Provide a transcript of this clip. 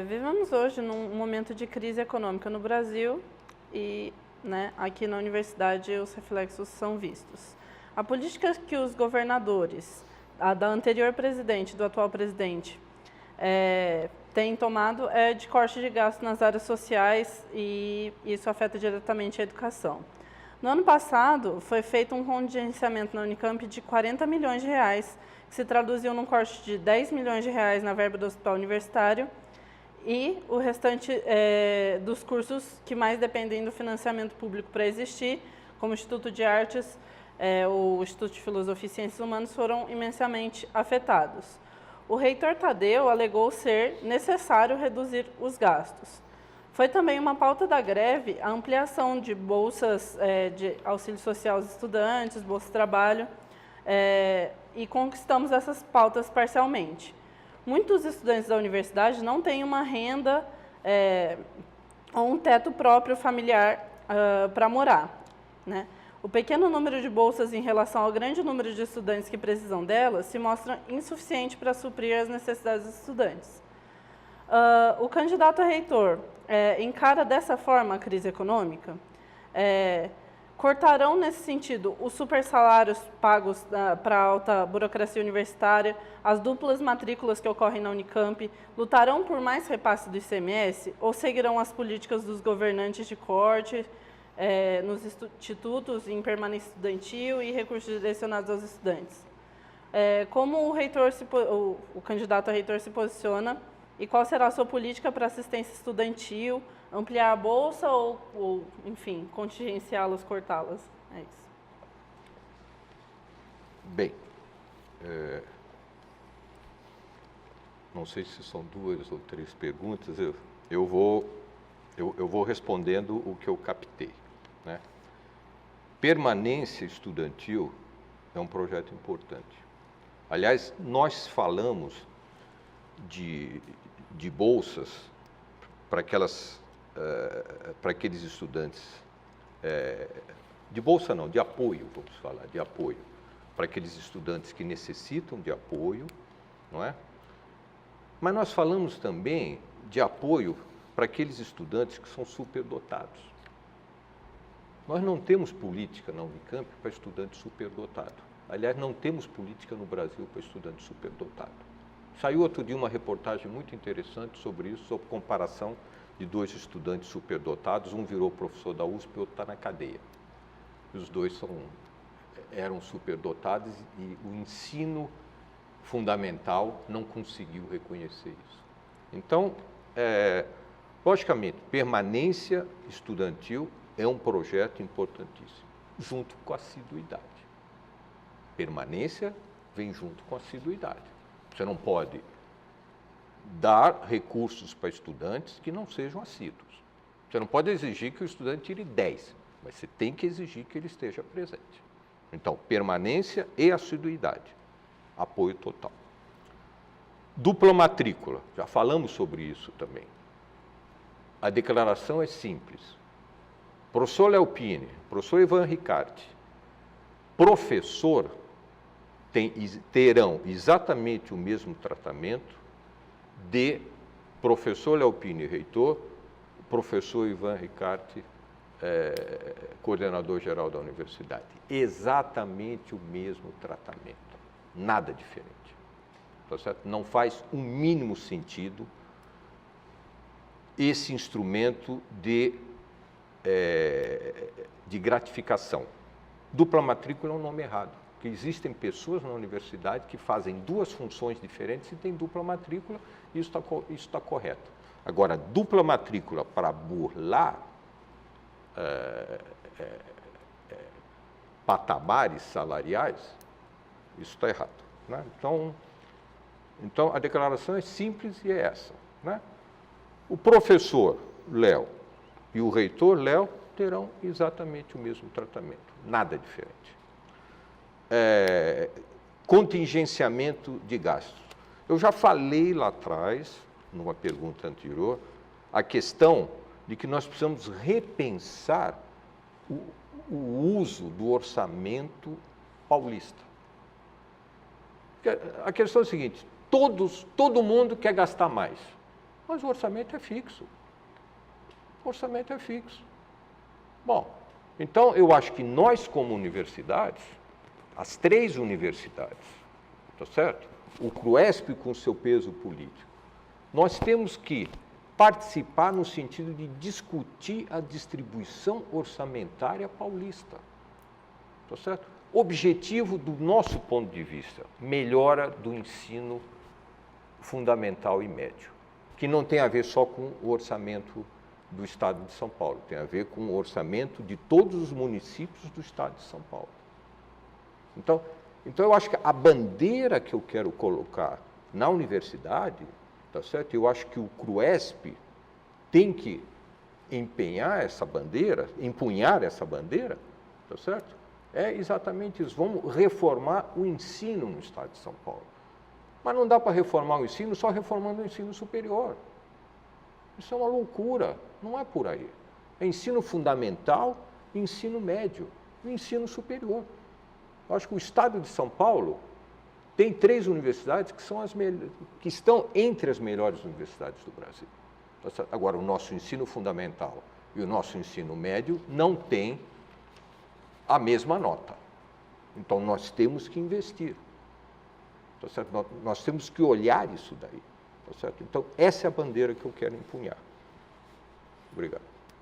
Vivemos hoje num momento de crise econômica no Brasil e, aqui na universidade os reflexos são vistos. A política que os governadores, a da anterior presidente, do atual presidente, têm tomado é de corte de gasto nas áreas sociais e isso afeta diretamente a educação. No ano passado, foi feito um contingenciamento na Unicamp de 40 milhões de reais, que se traduziu num corte de 10 milhões de reais na verba do hospital universitário e o restante dos cursos que mais dependem do financiamento público para existir, como o Instituto de Artes, o Instituto de Filosofia e Ciências Humanas, foram imensamente afetados. O reitor Tadeu alegou ser necessário reduzir os gastos. Foi também uma pauta da greve a ampliação de bolsas de auxílio social aos estudantes, bolsa de trabalho, e conquistamos essas pautas parcialmente. Muitos estudantes da universidade não têm uma renda ou um teto próprio familiar para morar, né? O pequeno número de bolsas em relação ao grande número de estudantes que precisam delas se mostra insuficiente para suprir as necessidades dos estudantes. O candidato a reitor encara dessa forma a crise econômica? Cortarão, nesse sentido, os supersalários pagos para a alta burocracia universitária, as duplas matrículas que ocorrem na Unicamp, lutarão por mais repasse do ICMS ou seguirão as políticas dos governantes de corte nos institutos em permanência estudantil e recursos direcionados aos estudantes? Como o candidato a reitor se posiciona e qual será a sua política para assistência estudantil, ampliar a bolsa ou enfim, contingenciá-las, cortá-las? É isso. Bem, não sei se são 2 ou 3 perguntas, eu vou respondendo o que eu captei, né? Permanência estudantil é um projeto importante. Aliás, nós falamos de bolsas para aqueles estudantes, de bolsa não, de apoio, vamos falar, de apoio, para aqueles estudantes que necessitam de apoio, não é? Mas nós falamos também de apoio para aqueles estudantes que são superdotados. Nós não temos política na Unicamp para estudante superdotado. Aliás, não temos política no Brasil para estudante superdotado. Saiu outro dia uma reportagem muito interessante sobre isso, sobre comparação de 2 estudantes superdotados, um virou professor da USP e outro está na cadeia. E os 2 eram superdotados e o ensino fundamental não conseguiu reconhecer isso. Então, logicamente, permanência estudantil é um projeto importantíssimo, junto com a assiduidade. Permanência vem junto com a assiduidade. Você não pode dar recursos para estudantes que não sejam assíduos. Você não pode exigir que o estudante tire 10, mas você tem que exigir que ele esteja presente. Então, permanência e assiduidade. Apoio total. Dupla matrícula, já falamos sobre isso também. A declaração é simples. Professor Léo Pini, professor Ivan Ricardi, professor terão exatamente o mesmo tratamento de professor Léo Pini, reitor, professor Ivan Ricardi, coordenador-geral da universidade. Exatamente o mesmo tratamento, nada diferente. Tá certo? Não faz o mínimo sentido esse instrumento de gratificação. Dupla matrícula é um nome errado, porque existem pessoas na universidade que fazem 2 funções diferentes e têm dupla matrícula, e isso está correto. Agora, dupla matrícula para burlar patamares salariais, isso está errado, né? Então, a declaração é simples e é essa, né? O professor Léo e o reitor Léo terão exatamente o mesmo tratamento, nada diferente. Contingenciamento de gastos. Eu já falei lá atrás, numa pergunta anterior, a questão de que nós precisamos repensar o uso do orçamento paulista. A questão é a seguinte: todo mundo quer gastar mais. Mas o orçamento é fixo. O orçamento é fixo. Bom, então eu acho que nós, como universidades, as 3 universidades, tá certo? O CRUESP com seu peso político, nós temos que participar no sentido de discutir a distribuição orçamentária paulista. Tá certo? Objetivo do nosso ponto de vista, melhora do ensino fundamental e médio, que não tem a ver só com o orçamento do Estado de São Paulo, tem a ver com o orçamento de todos os municípios do Estado de São Paulo. Então eu acho que a bandeira que eu quero colocar na universidade, tá certo? Eu acho que o CRUESP tem que empunhar essa bandeira, tá certo? É exatamente isso. Vamos reformar o ensino no Estado de São Paulo. Mas não dá para reformar o ensino só reformando o ensino superior. Isso é uma loucura, não é por aí. É ensino fundamental, ensino médio e ensino superior. Eu acho que o Estado de São Paulo tem 3 universidades que estão entre as melhores universidades do Brasil. Agora, o nosso ensino fundamental e o nosso ensino médio não têm a mesma nota. Então, nós temos que investir. Tá certo? Nós temos que olhar isso daí. Tá certo? Então, essa é a bandeira que eu quero empunhar. Obrigado.